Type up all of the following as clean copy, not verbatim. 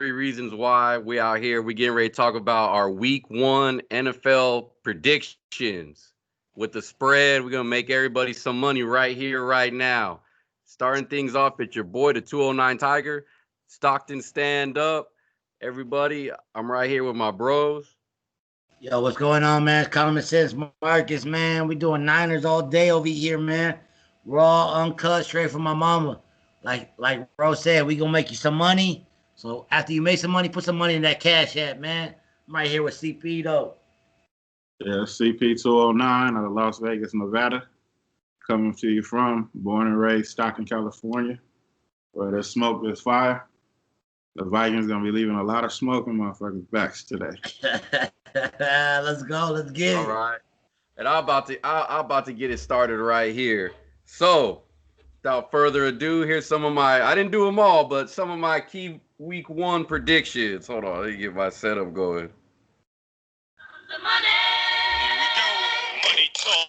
reasons why we out here. We getting ready to talk about our week 1 NFL predictions. With the spread, we're going to make everybody some money right here, right now. Starting things off, it's your boy, the 209 Tiger. Stockton, stand up. Everybody, I'm right here with my bros. Yo, what's going on, man? Common Sense Marcus, man. We doing Niners all day over here, man. Raw, uncut, straight from my mama. Like bro said, we gonna make you some money. So after you make some money, put some money in that cash app, man. I'm right here with CP though. Yeah, CP209 out of Las Vegas, Nevada. Coming to you from born and raised Stockton, California, where there's smoke, there's fire. The Vikings gonna be leaving a lot of smoke in motherfuckers' backs today. Let's go. Let's get All it. right. And I'm about to get it started right here. So, without further ado, here's some of my, I didn't do them all, but some of my key week 1 predictions. Hold on, let me get my setup going. The money. Here we go. Money talk.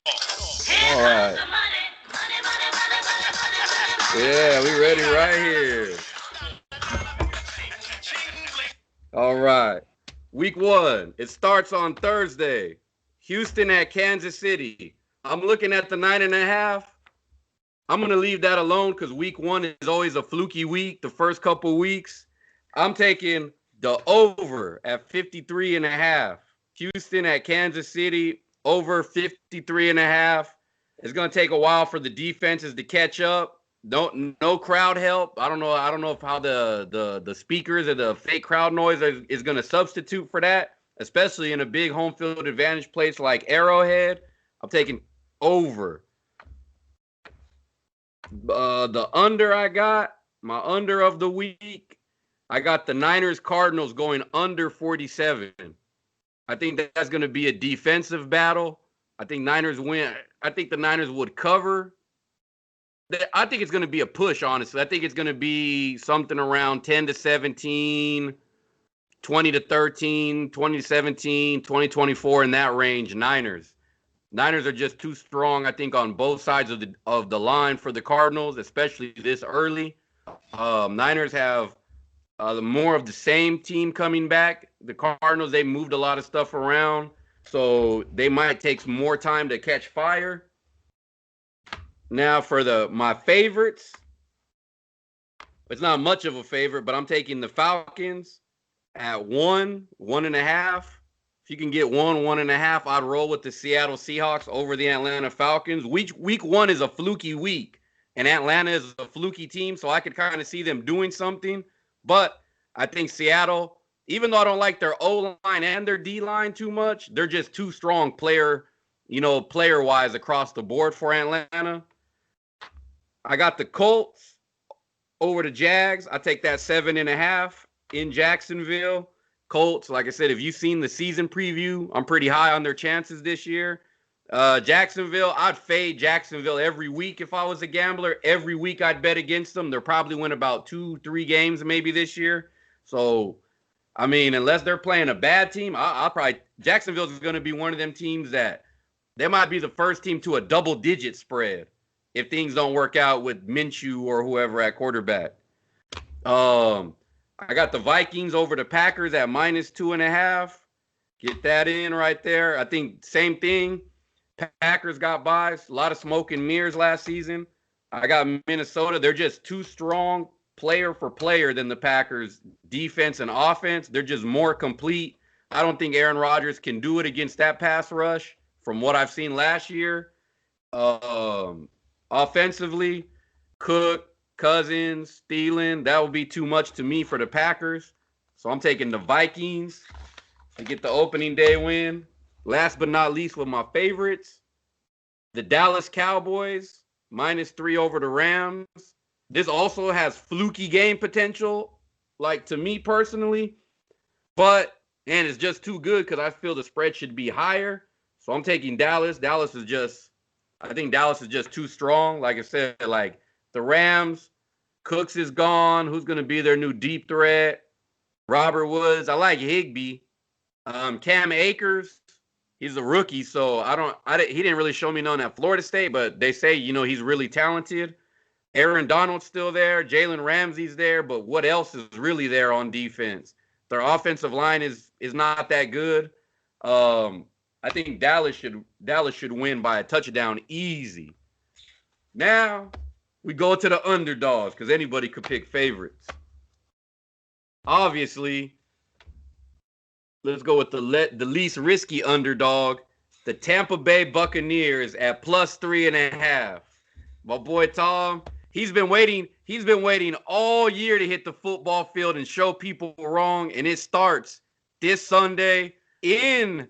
All right. Yeah, we ready right here. All right. Week 1. It starts on Thursday. Houston at Kansas City. I'm looking at the 9.5. I'm going to leave that alone because week 1 is always a fluky week, the first couple weeks. I'm taking the over at 53.5. Houston at Kansas City, over 53.5. It's going to take a while for the defenses to catch up. No crowd help. I don't know if how the speakers or the fake crowd noise is going to substitute for that, especially in a big home field advantage place like Arrowhead. I'm taking over. The under my under of the week, I got the Niners Cardinals going under 47. I think that's going to be a defensive battle. I think Niners win. I think the Niners would cover. I think it's going to be a push, honestly. I think it's going to be something around 10-17, 20-13, 20-17, 20-24 in that range. Niners are just too strong, I think, on both sides of the line for the Cardinals, especially this early. Niners have more of the same team coming back. The Cardinals, they moved a lot of stuff around, so they might take more time to catch fire. Now for my favorites, it's not much of a favorite, but I'm taking the Falcons at 1.5. If you can get 1.5, I'd roll with the Seattle Seahawks over the Atlanta Falcons. Week 1 is a fluky week, and Atlanta is a fluky team, so I could kind of see them doing something. But I think Seattle, even though I don't like their O-line and their D-line too much, they're just too strong player-wise across the board for Atlanta. I got the Colts over the Jags. I take that 7.5 in Jacksonville. Colts, like I said, if you've seen the season preview, I'm pretty high on their chances this year. Jacksonville, I'd fade Jacksonville every week if I was a gambler. Every week I'd bet against them. They'll probably win about 2-3 games maybe this year. So, I mean, unless they're playing a bad team, Jacksonville's going to be one of them teams that they might be the first team to a double-digit spread if things don't work out with Minshew or whoever at quarterback. I got the Vikings over the Packers at -2.5. Get that in right there. I think same thing. Packers got buys. A lot of smoke and mirrors last season. I got Minnesota. They're just too strong player for player than the Packers defense and offense. They're just more complete. I don't think Aaron Rodgers can do it against that pass rush from what I've seen last year. Offensively, Cook, Cousins, Thielen, that would be too much to me for the Packers. So I'm taking the Vikings to get the opening day win. Last but not least, with my favorites, the Dallas Cowboys, -3 over the Rams. This also has fluky game potential, like to me personally. But, and it's just too good because I feel the spread should be higher. So I'm taking Dallas. I think Dallas is just too strong. Like I said, like the Rams, Cooks is gone. Who's going to be their new deep threat? Robert Woods. I like Higbee. Cam Akers, he's a rookie, so he didn't really show me none at Florida State, but they say, he's really talented. Aaron Donald's still there. Jalen Ramsey's there. But what else is really there on defense? Their offensive line is not that good. I think Dallas should win by a touchdown easy. Now we go to the underdogs because anybody could pick favorites. Obviously, let's go with the least risky underdog, the Tampa Bay Buccaneers at +3.5. My boy Tom, he's been waiting all year to hit the football field and show people wrong, and it starts this Sunday in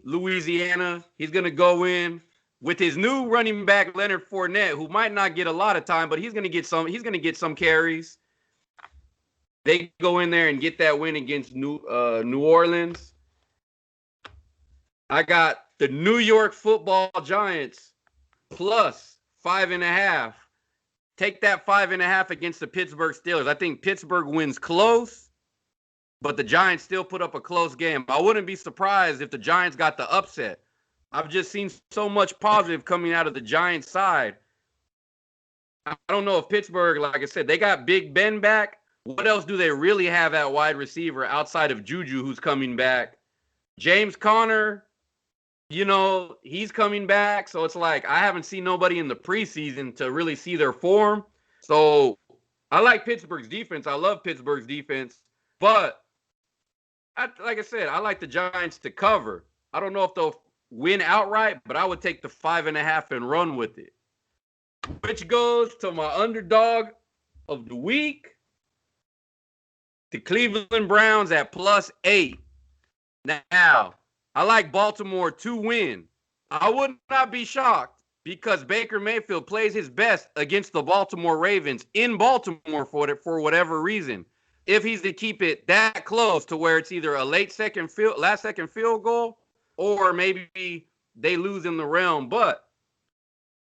Louisiana. He's gonna go in with his new running back Leonard Fournette, who might not get a lot of time, but he's gonna get some carries. They go in there and get that win against New Orleans. I got the New York Football Giants +5.5. Take that 5.5 against the Pittsburgh Steelers. I think Pittsburgh wins close, but the Giants still put up a close game. I wouldn't be surprised if the Giants got the upset. I've just seen so much positive coming out of the Giants side. I don't know if Pittsburgh, like I said, they got Big Ben back. What else do they really have at wide receiver outside of Juju, who's coming back? James Conner, he's coming back. So it's like I haven't seen nobody in the preseason to really see their form. So I like Pittsburgh's defense. I love Pittsburgh's defense. But like I said, I like the Giants to cover. I don't know if they'll win outright, but I would take the 5.5 and run with it. Which goes to my underdog of the week, the Cleveland Browns at +8. Now, I like Baltimore to win. I would not be shocked because Baker Mayfield plays his best against the Baltimore Ravens in Baltimore for whatever reason. If he's to keep it that close to where it's either a last second field goal or maybe they lose in the realm. But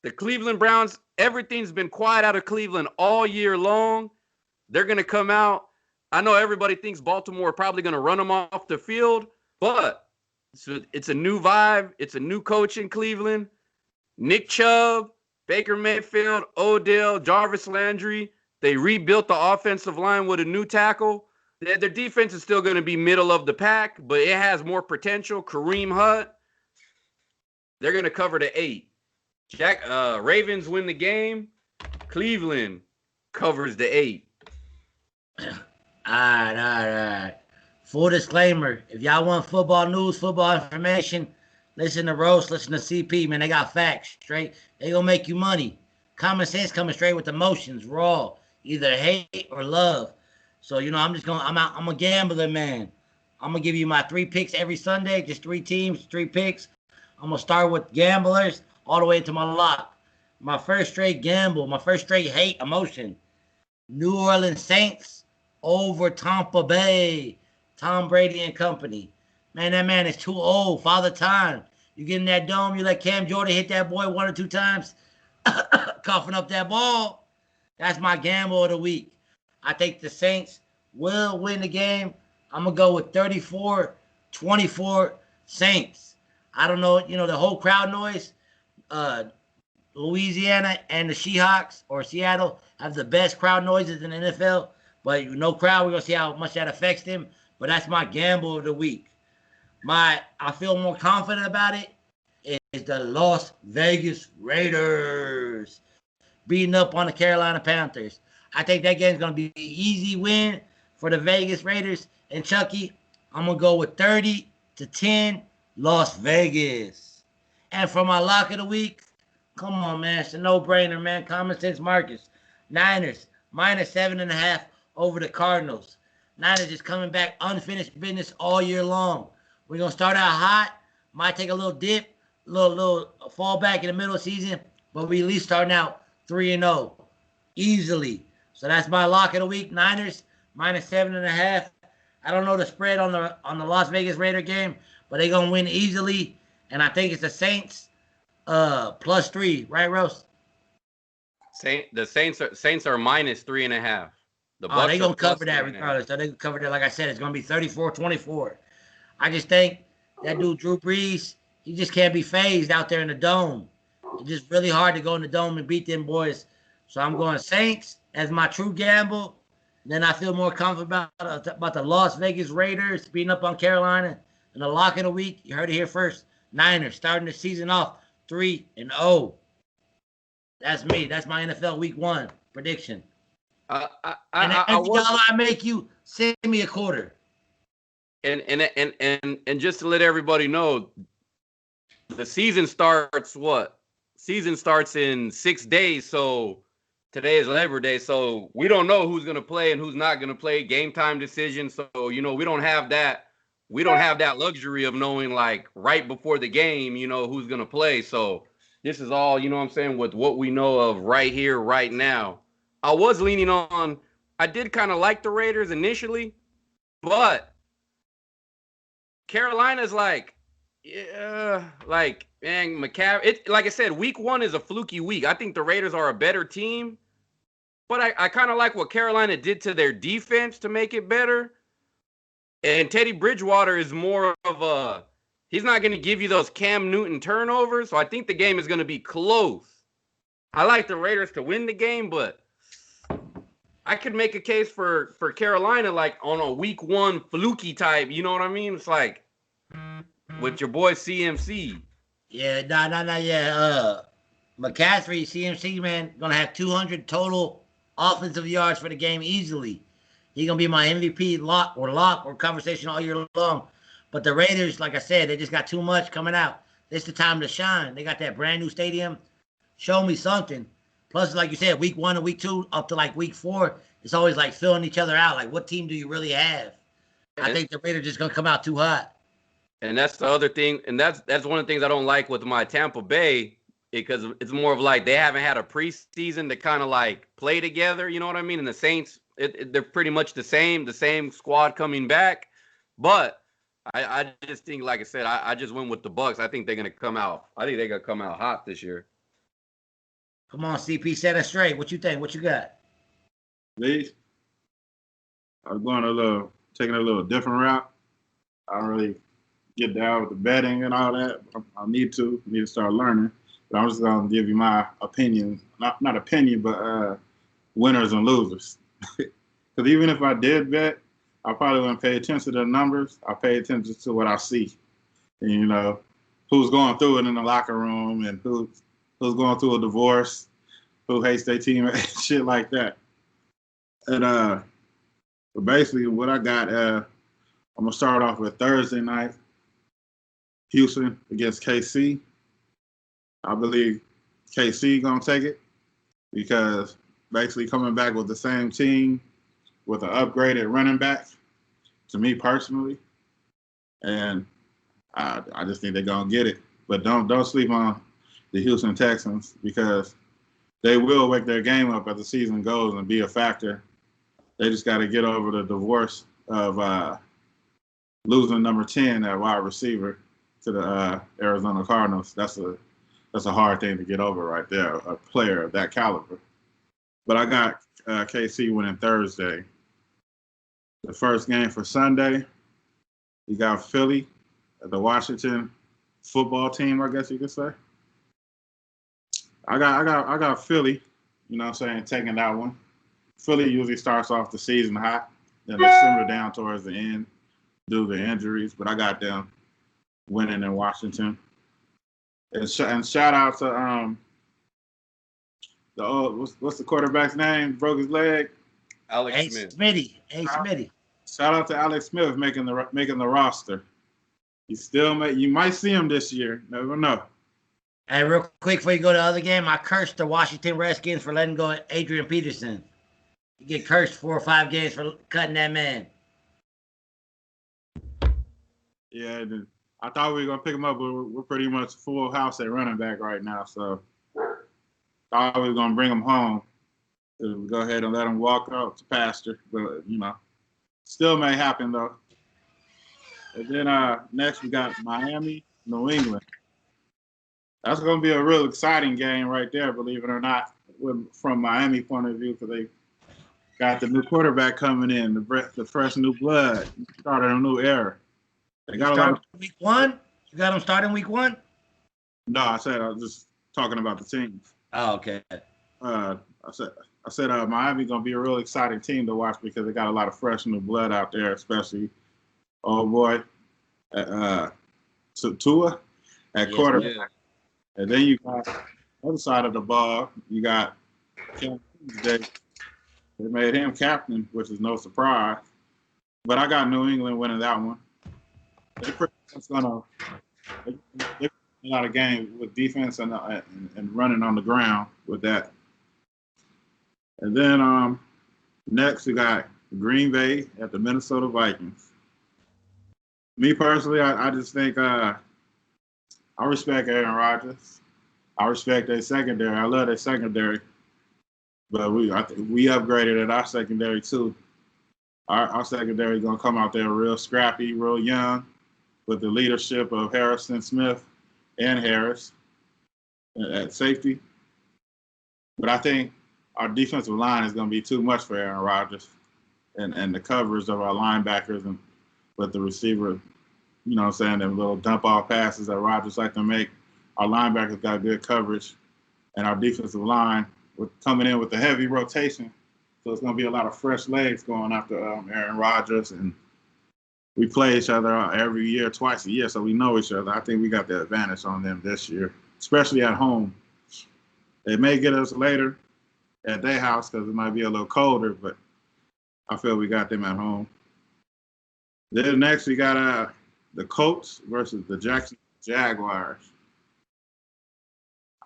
the Cleveland Browns, everything's been quiet out of Cleveland all year long. They're going to come out. I know everybody thinks Baltimore are probably going to run them off the field, but it's a new vibe. It's a new coach in Cleveland. Nick Chubb, Baker Mayfield, Odell, Jarvis Landry. They rebuilt the offensive line with a new tackle. Their defense is still going to be middle of the pack, but it has more potential. Kareem Hunt. They're going to cover the 8. Ravens win the game. Cleveland covers the 8. All right. Full disclaimer, if y'all want football news, football information, listen to Roast, listen to CP, man. They got facts straight. They gonna make you money. Common sense coming straight with emotions, raw, either hate or love. So, I'm a gambler, man. I'm gonna give you my 3 picks every Sunday, just 3 teams, 3 picks. I'm gonna start with gamblers all the way to my lock. My first straight gamble, my first straight hate emotion. New Orleans Saints over Tampa Bay. Tom Brady and company. Man, that man is too old. Father time. You get in that dome, you let Cam Jordan hit that boy 1 or 2 times, coughing up that ball. That's my gamble of the week. I think the Saints will win the game. I'm going to go with 34-24 Saints. I don't know, the whole crowd noise. Louisiana and the Seahawks or Seattle have the best crowd noises in the NFL. But no crowd, we're going to see how much that affects them. But that's my gamble of the week. I feel more confident about it is the Las Vegas Raiders beating up on the Carolina Panthers. I think that game's going to be an easy win for the Vegas Raiders. And Chucky, I'm going to go with 30-10 Las Vegas. And for my lock of the week, come on, man. It's a no-brainer, man. Common sense Marcus. Niners, -7.5 over the Cardinals. Niners is coming back unfinished business all year long. We're going to start out hot. Might take a little dip, little fall back in the middle of the season, but we at least starting out 3-0 easily. So that's my lock of the week. Niners, -7.5. I don't know the spread on the Las Vegas Raider game, but they're going to win easily. And I think it's the Saints +3, right, Rose? The Saints are -3.5. The Bucs they're going to cover that 3.5. regardless. So they can cover that. Like I said, it's going to be 34-24. I just think that dude, Drew Brees, he just can't be phased out there in the dome. It's just really hard to go in the dome and beat them boys. So I'm going Saints as my true gamble. Then I feel more confident about the Las Vegas Raiders beating up on Carolina. And the lock of the week, you heard it here first. Niners starting the season off 3-0. That's me. That's my NFL Week 1 prediction. And every dollar I make you, send me a quarter. And just to let everybody know, the season starts what? Season starts in 6 days. So today is Labor Day. So we don't know who's gonna play and who's not gonna play. Game time decision. So we don't have that. We don't have that luxury of knowing like right before the game, who's gonna play. So this is all, what I'm saying, with what we know of right here, right now. I was leaning on. I did kind of like the Raiders initially, but Carolina's like, man, McCaffrey. Like I said, Week 1 is a fluky week. I think the Raiders are a better team, but I kind of like what Carolina did to their defense to make it better. And Teddy Bridgewater is more of he's not going to give you those Cam Newton turnovers. So I think the game is going to be close. I like the Raiders to win the game, but I could make a case for Carolina like on a Week 1 fluky type. You know what I mean? It's like with your boy CMC. Yeah, yeah. McCaffrey, CMC, man, gonna have 200 total offensive yards for the game easily. He's gonna be my MVP lock or conversation all year long. But the Raiders, like I said, they just got too much coming out. It's the time to shine. They got that brand new stadium. Show me something. Plus, like you said, Week 1 and Week 2 up to like Week 4, it's always like filling each other out. Like, what team do you really have? I think the Raiders just gonna come out too hot. And that's the other thing, and that's one of the things I don't like with my Tampa Bay, because it's more of like they haven't had a preseason to kind of like play together. You know what I mean? And the Saints, they're pretty much the same squad coming back. But I just think, like I said, I just went with the Bucks. I think they're gonna come out. I think they're gonna come out hot this year. Come on, CP, set us straight. What you think? What you got? Me, I'm taking a little different route. I don't really get down with the betting and all that. I need to start learning. But I'm just gonna give you my opinion, not opinion, but winners and losers. Because even if I did bet, I probably wouldn't pay attention to the numbers. I pay attention to what I see, and who's going through it in the locker room, and who's going through a divorce, who hates their team, shit like that. And but basically, what I got, I'm gonna start off with Thursday night, Houston against KC. I believe KC gonna take it because basically coming back with the same team with an upgraded running back, to me personally, and I just think they're gonna get it. But don't sleep on the Houston Texans because they will wake their game up as the season goes and be a factor. They just got to get over the divorce of losing number 10 at wide receiver to the Arizona Cardinals. That's a hard thing to get over right there, a player of that caliber. But I got KC winning Thursday. The first game for Sunday, you got Philly, the Washington football team, I guess you could say. I got Philly, taking that one. Philly usually starts off the season hot, then they simmer down towards the end due to injuries, but I got them winning in Washington. And shout out to what's the quarterback's name? Broke his leg. Alex Smith. Smitty. Shout out to Alex Smith making the roster. You might see him this year. Never know. Hey, real quick before you go to the other game, I cursed the Washington Redskins for letting go of Adrian Peterson. You get cursed 4 or 5 games for cutting that man. Yeah, I thought we were gonna pick him up, but we're pretty much full house at running back right now. So thought we were gonna bring him home. So we go ahead and let him walk out to pasture, but still may happen though. And then next we got Miami, New England. That's gonna be a real exciting game right there, believe it or not, from Miami point of view, because they got the new quarterback coming in, the fresh new blood, started a new era. They got a lot of Week 1? You got them starting Week 1? No, I said I was just talking about the teams. Oh, okay. Uh, I said Miami gonna be a real exciting team to watch because they got a lot of fresh new blood out there, especially boy, Tua at Yes, quarterback. Yeah. And then you got the other side of the ball, you got Cam Tuesday. They made him captain, which is no surprise. But I got New England winning that one. They pretty much gonna they a lot of games with defense and running on the ground with that. And then next we got Green Bay at the Minnesota Vikings. Me personally, I just think I respect Aaron Rodgers. I respect their secondary. I love their secondary. But I think we upgraded at our secondary too. Our secondary is gonna come out there real scrappy, real young, with the leadership of Harrison Smith and Harris at safety. But I think our defensive line is gonna be too much for Aaron Rodgers, and the coverage of our linebackers and with the receiver, you know what I'm saying, them little dump off passes that Rodgers like to make. Our linebackers got good coverage, and our defensive line coming in with the heavy rotation. So it's going to be a lot of fresh legs going after Aaron Rodgers. And we play each other every year, twice a year, so we know each other. I think we got the advantage on them this year, especially at home. They may get us later at their house because it might be a little colder, but I feel we got them at home. Then next we got the Colts versus the Jacksonville Jaguars.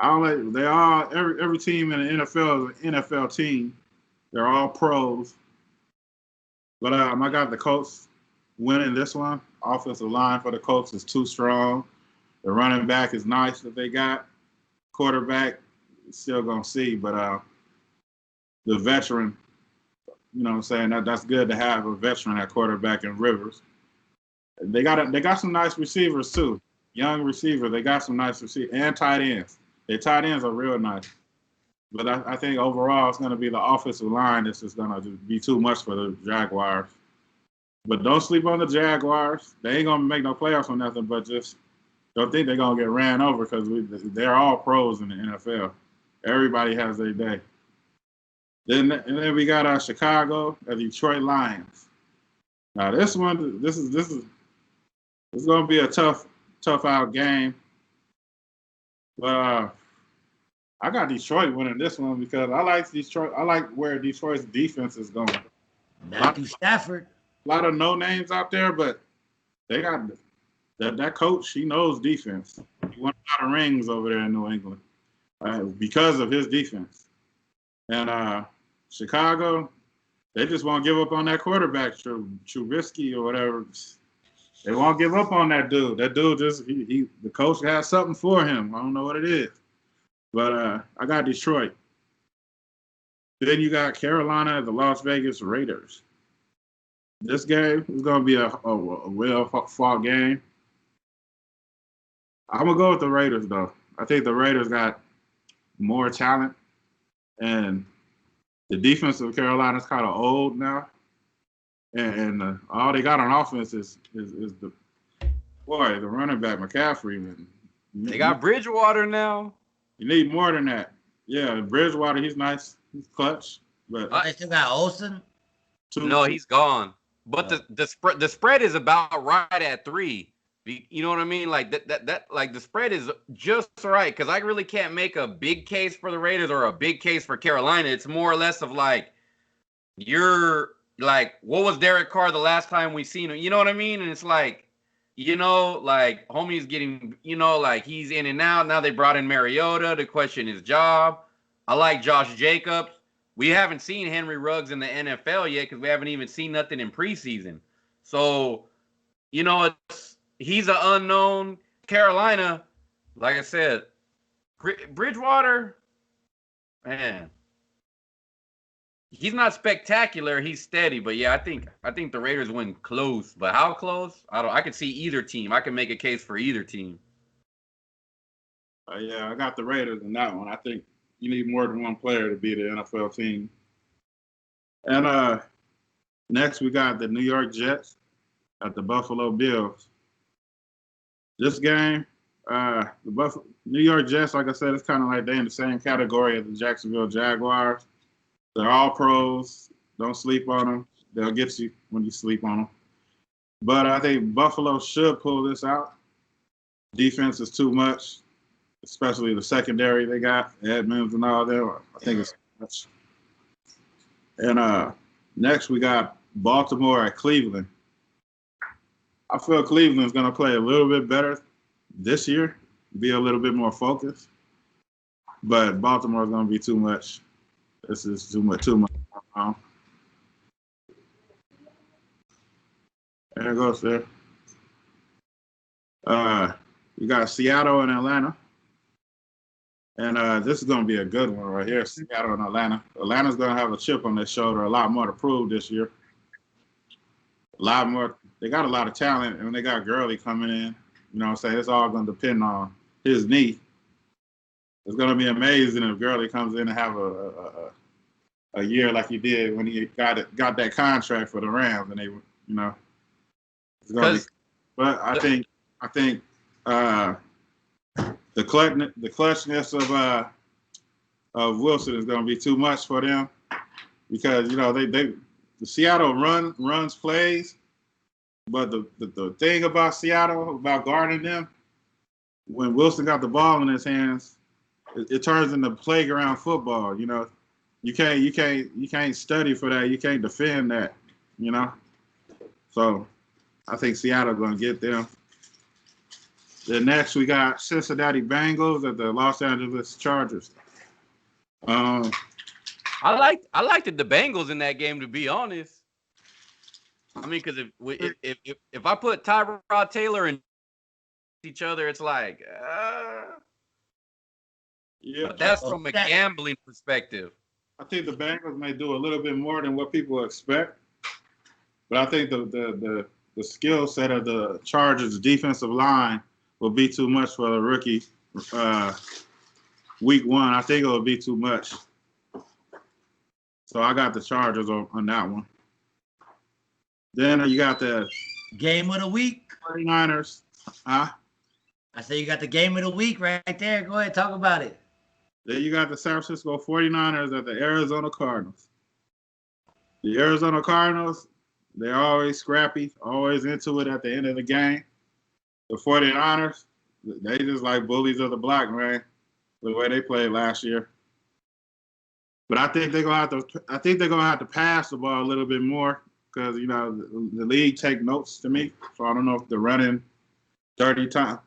Every team in the NFL is an NFL team. They're all pros. But I got the Colts winning this one. Offensive line for the Colts is too strong. The running back is nice that they got. Quarterback, still going to see. But the veteran, you know what I'm saying, that's good to have a veteran at quarterback in Rivers. They got some nice receivers, too. Young receiver. They got some nice receivers. And tight ends. Their tight ends are real nice. But I think overall it's going to be the offensive line that's just going to be too much for the Jaguars. But don't sleep on the Jaguars. They ain't going to make no playoffs or nothing, but just don't think they're going to get ran over because they're all pros in the NFL. Everybody has their day. Then we got Chicago and Detroit Lions. Now this one, this is going to be a tough out game. But I got Detroit winning this one because I like Detroit. I like where Detroit's defense is going. Matthew Stafford. A lot of no names out there, but they got that coach. He knows defense. He won a lot of rings over there in New England because of his defense. And Chicago, they just won't give up on that quarterback, Trubisky or whatever. They won't give up on that dude. That dude the coach has something for him. I don't know what it is. But I got Detroit. Then you got Carolina, the Las Vegas Raiders. This game is going to be a well-fought game. I'm going to go with the Raiders, though. I think the Raiders got more talent. And the defense of Carolina is kind of old now. And all they got on offense is the running back, McCaffrey. And They got Bridgewater now. you need more than that. Yeah, Bridgewater, he's nice. He's clutch. But They still got Olsen. No, he's gone. But the spread is about right at 3. You know what I mean? Like that like the spread is just right because I really can't make a big case for the Raiders or a big case for Carolina. It's more or less of like you're like, what was Derek Carr the last time we seen him? You know what I mean? And it's like, you know, like homie's getting, you know, like he's in and out. Now they brought in Mariota to question his job. I like Josh Jacobs. We haven't seen Henry Ruggs in the NFL yet because we haven't even seen nothing in preseason. So, you know, he's an unknown. Carolina, like I said, Bridgewater, man, he's not spectacular. He's steady, but yeah, I think the Raiders win close. But how close? I could see either team. I can make a case for either team. Yeah, I got the Raiders in that one. I think you need more than one player to be the NFL team. And next we got the New York Jets at the Buffalo Bills. This game, New York Jets, like I said, it's kind of like they're in the same category as the Jacksonville Jaguars. They're all pros. Don't sleep on them. They'll get you when you sleep on them. But I think Buffalo should pull this out. Defense is too much, especially the secondary they got, Edmonds and all that. I think it's too much. And next we got Baltimore at Cleveland. I feel Cleveland's going to play a little bit better this year, be a little bit more focused. But Baltimore's going to be too much. This is too much. There it goes there. You got Seattle and Atlanta. And this is going to be a good one right here, Seattle and Atlanta. Atlanta's going to have a chip on their shoulder, a lot more to prove this year. A lot more. They got a lot of talent, and they got Gurley coming in. You know what I'm saying? It's all going to depend on his knee. It's going to be amazing if Gurley comes in and have a year like he did when he got that contract for the Rams, and they, you know, it's going to be. But I think the clutchness of Wilson is going to be too much for them because you know the Seattle runs plays, but the thing about Seattle about guarding them, when Wilson got the ball in his hands, it turns into playground football. You know, you can't study for that. You can't defend that. You know, so I think Seattle's going to get them. Then next we got Cincinnati Bengals at the Los Angeles Chargers. I liked the Bengals in that game, to be honest. I mean, because if I put Tyrod Taylor and each other, it's like, yeah. But that's from a gambling perspective. I think the Bengals may do a little bit more than what people expect, but I think the skill set of the Chargers' defensive line will be too much for the rookie week one. I think it will be too much. So I got the Chargers on that one. Then you got the game of the week. 49ers. I said you got the game of the week right there. Go ahead, talk about it. Then you got the San Francisco 49ers at the Arizona Cardinals. The Arizona Cardinals, they're always scrappy, always into it at the end of the game. The 49ers, they just like bullies of the block, man, the way they played last year. But I think they're gonna have to pass the ball a little bit more because you know the league take notes to me. So I don't know if the running 75%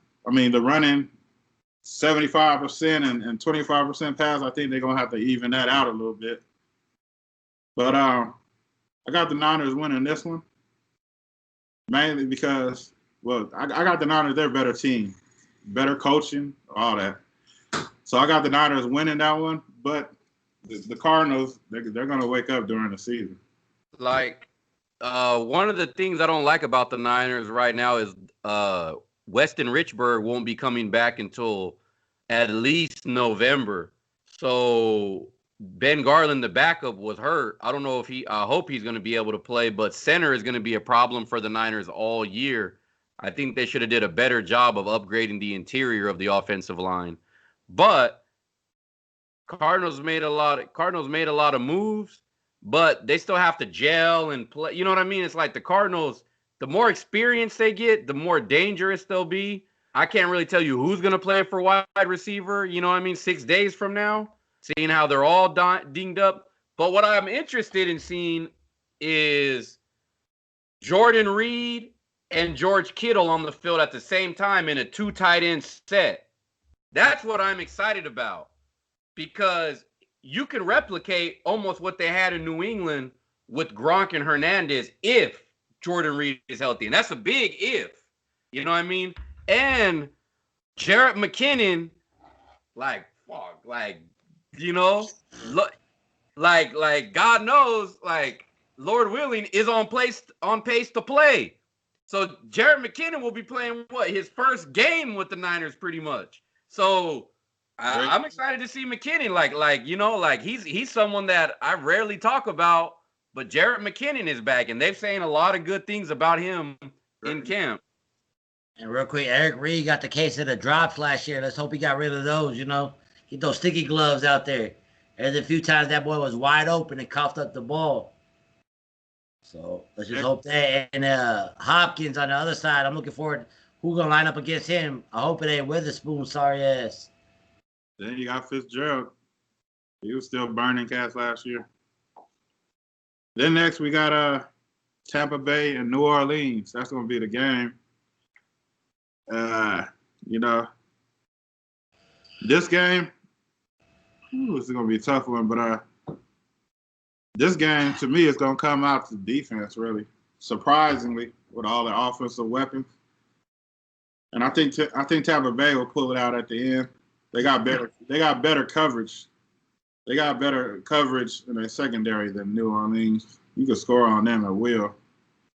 and 25% pass. I think they're gonna have to even that out a little bit. But I got the Niners winning this one mainly because. Well, I got the Niners. They're a better team, better coaching, all that. So I got the Niners winning that one. But the Cardinals, they're going to wake up during the season. Like, one of the things I don't like about the Niners right now is Weston Richburg won't be coming back until at least November. So Ben Garland, the backup, was hurt. I don't know if I hope he's going to be able to play, but center is going to be a problem for the Niners all year. I think they should have did a better job of upgrading the interior of the offensive line. But Cardinals made a lot of moves, but they still have to gel and play. You know what I mean? It's like the Cardinals, the more experience they get, the more dangerous they'll be. I can't really tell you who's going to play for wide receiver, you know what I mean, 6 days from now, seeing how they're all dinged up. But what I'm interested in seeing is Jordan Reed and George Kittle on the field at the same time in a 2 tight end set. That's what I'm excited about because you can replicate almost what they had in New England with Gronk and Hernandez if Jordan Reed is healthy. And that's a big if. You know what I mean? And Jarrett McKinnon, like you know, like God knows, like Lord willing, is on pace to play. So Jarrett McKinnon will be playing his first game with the Niners pretty much. So I'm excited to see McKinnon. Like you know, like he's someone that I rarely talk about, but Jarrett McKinnon is back, and they've saying a lot of good things about him in camp. And real quick, Eric Reed got the case of the drops last year. Let's hope he got rid of those, you know. Get those sticky gloves out there. There's a few times that boy was wide open and coughed up the ball. So let's just hope that. And Hopkins on the other side, I'm looking forward. Who gonna line up against him? I hope it ain't Witherspoon. Sorry ass. Then you got Fitzgerald. He was still burning cats last year. Then next we got Tampa Bay and New Orleans. That's gonna be the game. You know, this game, this is gonna be a tough one, but this game to me is gonna come out to defense really, surprisingly, with all the offensive weapons. And I think Tampa Bay will pull it out at the end. They got better coverage. They got better coverage in their secondary than New Orleans. You can score on them at will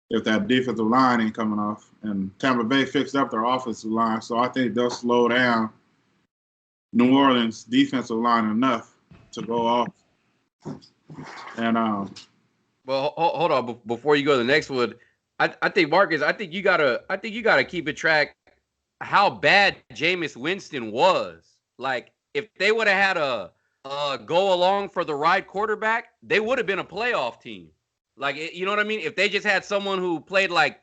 if that defensive line ain't coming off. And Tampa Bay fixed up their offensive line, so I think they'll slow down New Orleans' defensive line enough to go off. And well, hold on before you go to the next one. I think Marcus, I think you gotta keep a track how bad Jameis Winston was. Like if they would have had a go along for the ride quarterback, they would have been a playoff team. Like you know what I mean? If they just had someone who played like,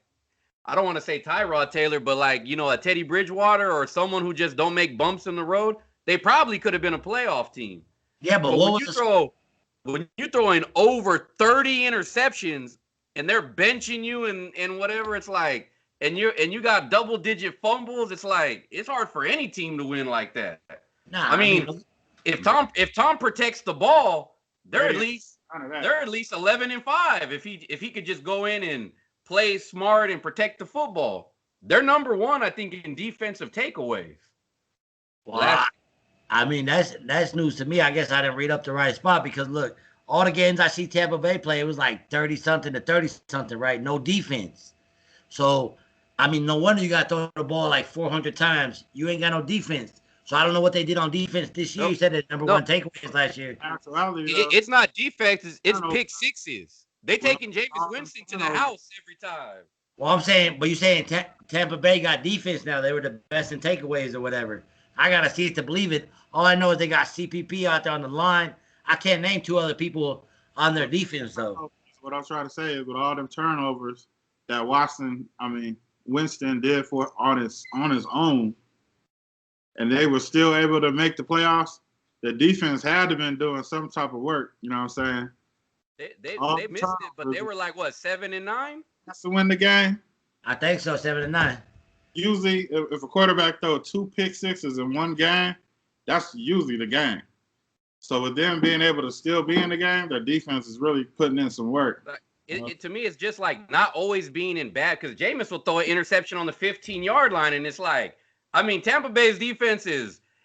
I don't want to say Tyrod Taylor, but like, you know, a Teddy Bridgewater or someone who just don't make bumps in the road, they probably could have been a playoff team. Yeah, but when you throw in over 30 interceptions and they're benching you and whatever, it's like, and you got double digit fumbles, it's like it's hard for any team to win like that. Nah, I mean, if Tom protects the ball, they're at least 11-5. If he could just go in and play smart and protect the football, they're number one, I think, in defensive takeaways. Well, I mean, that's news to me. I guess I didn't read up the right spot because look, all the games I see Tampa Bay play, it was like 30-something to 30-something, right? No defense. So, I mean, no wonder you got to throw the ball like 400 times. You ain't got no defense. So I don't know what they did on defense this year. Nope. You said the number one takeaways last year. It's not defense. It's pick sixes. They taking Jameis Winston to the house every time. Well, I'm saying, but you're saying Tampa Bay got defense now. They were the best in takeaways or whatever. I got to see it to believe it. All I know is they got CPP out there on the line. I can't name two other people on their defense, though. What I'm trying to say is with all them turnovers that Winston did on his own, and they were still able to make the playoffs, the defense had to have been doing some type of work. You know what I'm saying? They missed it, but they were like, what, 7-9? That's to win the game. I think so, 7-9. Usually, if a quarterback throw 2 pick sixes in one game, that's usually the game. So with them being able to still be in the game, their defense is really putting in some work. To me, it's just like not always being in bad, because Jameis will throw an interception on the 15-yard line, and it's like, I mean, Tampa Bay's defense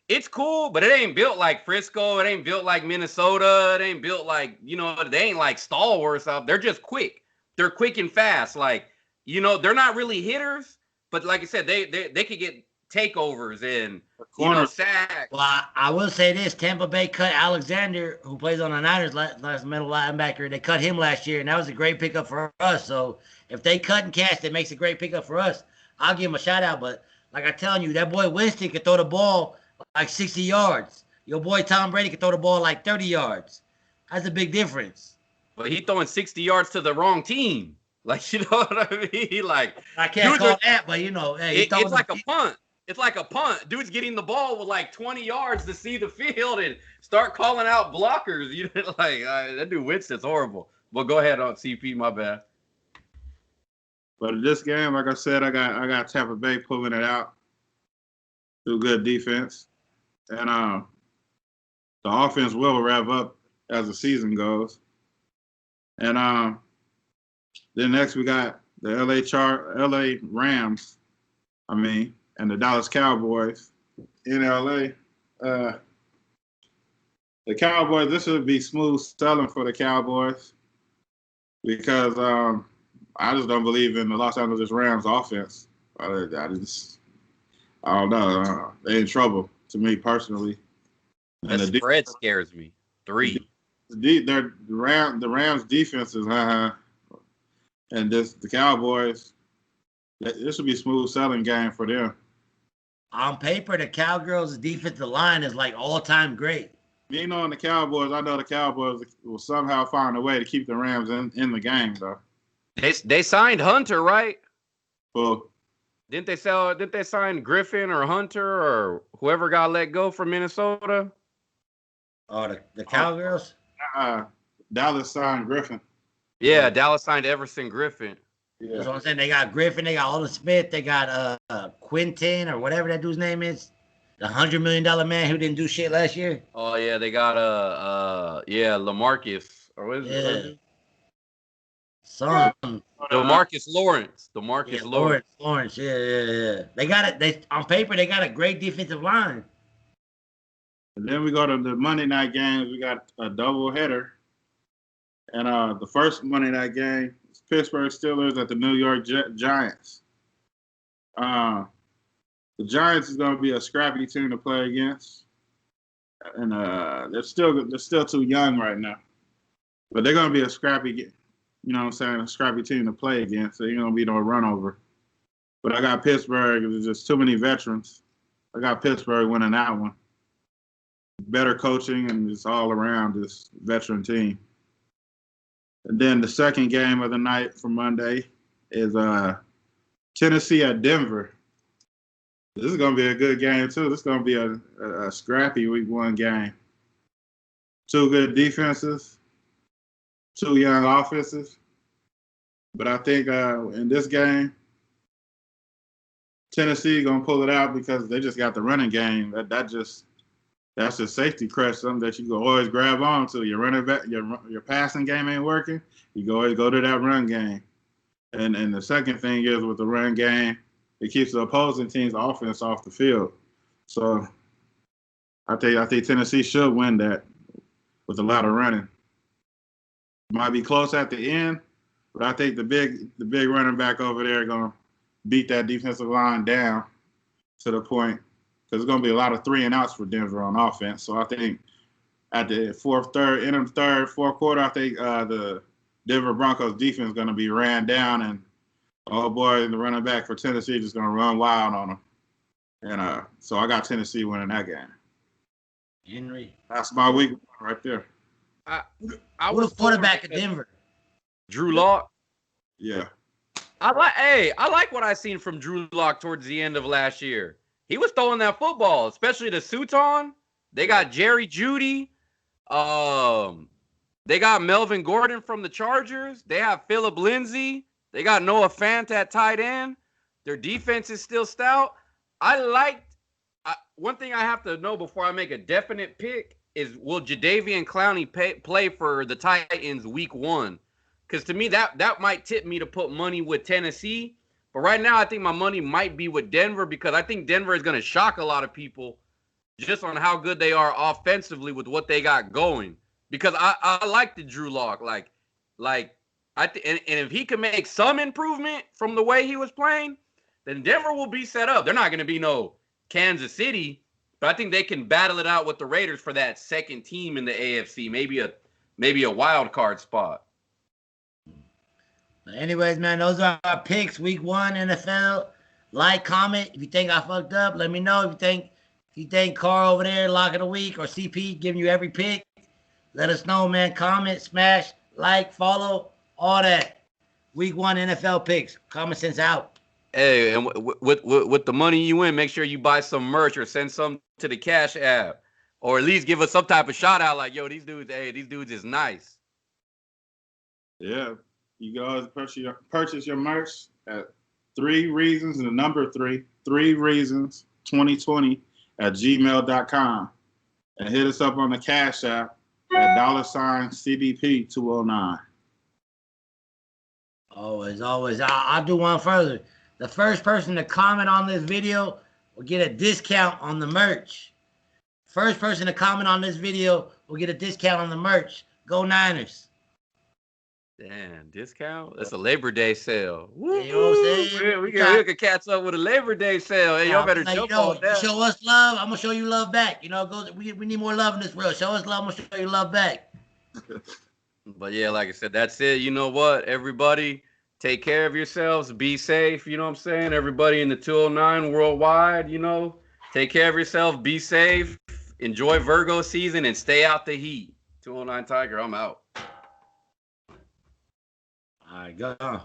it's cool, but it ain't built like Frisco. It ain't built like Minnesota. It ain't built like, you know, they ain't like stalwarts up. They're just quick. They're quick and fast. Like, you know, they're not really hitters, but like I said, they could get takeovers and, you know, sacks. Well, I will say this. Tampa Bay cut Alexander, who plays on the Niners, last middle linebacker. They cut him last year, and that was a great pickup for us. So if they cut and cast, it makes a great pickup for us. I'll give him a shout-out, but like I'm telling you, that boy Winston could throw the ball like 60 yards. Your boy Tom Brady could throw the ball like 30 yards. That's a big difference. But he throwing 60 yards to the wrong team. Like, you know what I mean? Like, I can't call that, but, you know. Hey, it's like a punt. It's like a punt. Dude's getting the ball with like 20 yards to see the field and start calling out blockers. You know, like, that dude Winston's horrible. Well, go ahead on CP, my bad. But in this game, like I said, I got Tampa Bay pulling it out through good defense. And the offense will rev up as the season goes. And then next we got the LA Rams, and the Dallas Cowboys in LA. The Cowboys, this would be smooth selling for the Cowboys because I just don't believe in the Los Angeles Rams offense. I don't know. They're in trouble to me personally. And the spread scares me. 3. The Rams defense is and the Cowboys This would be a smooth selling game for them. On paper, the Cowgirls' defensive line is like all-time great. You know, in the Cowboys, I know the Cowboys will somehow find a way to keep the Rams in the game, though. They signed Hunter, right? Well, Didn't they sign Griffin or Hunter or whoever got let go from Minnesota? Oh, the Cowgirls? Dallas signed Griffin. Yeah, Dallas signed Everson Griffin. That's what I'm saying. They got Griffin, they got Alden Smith, they got Quinton or whatever that dude's name is. The $100 million man who didn't do shit last year. Oh yeah, they got LaMarcus or what is it? Some DeMarcus Lawrence. DeMarcus Lawrence. Lawrence. Yeah. They got it. They on paper they got a great defensive line. And then we go to the Monday night games. We got a double header. And the first Monday night game is Pittsburgh Steelers at the New York Giants. The Giants is going to be a scrappy team to play against, and they're still too young right now. But they're going to be a scrappy, a scrappy team to play against. So you're going to be no run over. But I got Pittsburgh. There's just too many veterans. I got Pittsburgh winning that one. Better coaching and just all around this veteran team. And then the second game of the night for Monday is Tennessee at Denver. This is going to be a good game, too. This is going to be a scrappy week one game. Two good defenses, two young offenses. But I think in this game, Tennessee going to pull it out because they just got the running game. That's a safety crutch, something that you can always grab on to. Your running back, your passing game ain't working. You can always go to that run game. And the second thing is with the run game, it keeps the opposing team's offense off the field. So I think Tennessee should win that with a lot of running. Might be close at the end, but I think the big running back over there gonna beat that defensive line down to the point because there's gonna be a lot of 3 and outs for Denver on offense. So I think at the fourth quarter, I think the Denver Broncos defense is gonna be ran down and oh boy, the running back for Tennessee just gonna run wild on them, and so I got Tennessee winning that game. Henry, that's my week right there. I was was quarterback of Denver. Drew Lock. Yeah, I like what I seen from Drew Lock towards the end of last year. He was throwing that football, especially to Sutton. They got Jerry Jeudy. They got Melvin Gordon from the Chargers. They have Phillip Lindsay. They got Noah Fant at tight end. Their defense is still stout. One thing I have to know before I make a definite pick is will Jadeveon Clowney play for the Titans week 1? Because to me, that might tip me to put money with Tennessee. But right now, I think my money might be with Denver because I think Denver is going to shock a lot of people just on how good they are offensively with what they got going. Because I like the Drew Lock. And if he can make some improvement from the way he was playing, then Denver will be set up. They're not going to be no Kansas City, but I think they can battle it out with the Raiders for that second team in the AFC, maybe a wild card spot. Anyways, man, those are our picks. Week 1 NFL. Like, comment. If you think I fucked up, let me know. If you think Carl over there lock of the week or CP giving you every pick, let us know, man. Comment, smash, like, follow. All that. Week 1 NFL picks. Common sense out. Hey, and with the money you win, make sure you buy some merch or send some to the Cash App. Or at least give us some type of shout out like, yo, these dudes is nice. Yeah. You can always purchase your merch at 3 reasons and the number 3 reasons 2020 at gmail.com. And hit us up on the Cash App at $CBP209. Always. I'll do one further. The first person to comment on this video will get a discount on the merch. First person to comment on this video will get a discount on the merch. Go Niners. Damn, discount? That's a Labor Day sale. Woo! You know what I'm saying? We can catch up with a Labor Day sale. Hey, y'all better jump on that. Show us love. I'm going to show you love back. We need more love in this world. Show us love. I'm going to show you love back. But yeah, like I said, that's it. You know what, everybody? Take care of yourselves. Be safe. You know what I'm saying? Everybody in the 209 worldwide, take care of yourself. Be safe. Enjoy Virgo season and stay out the heat. 209 Tiger, I'm out. All right, go.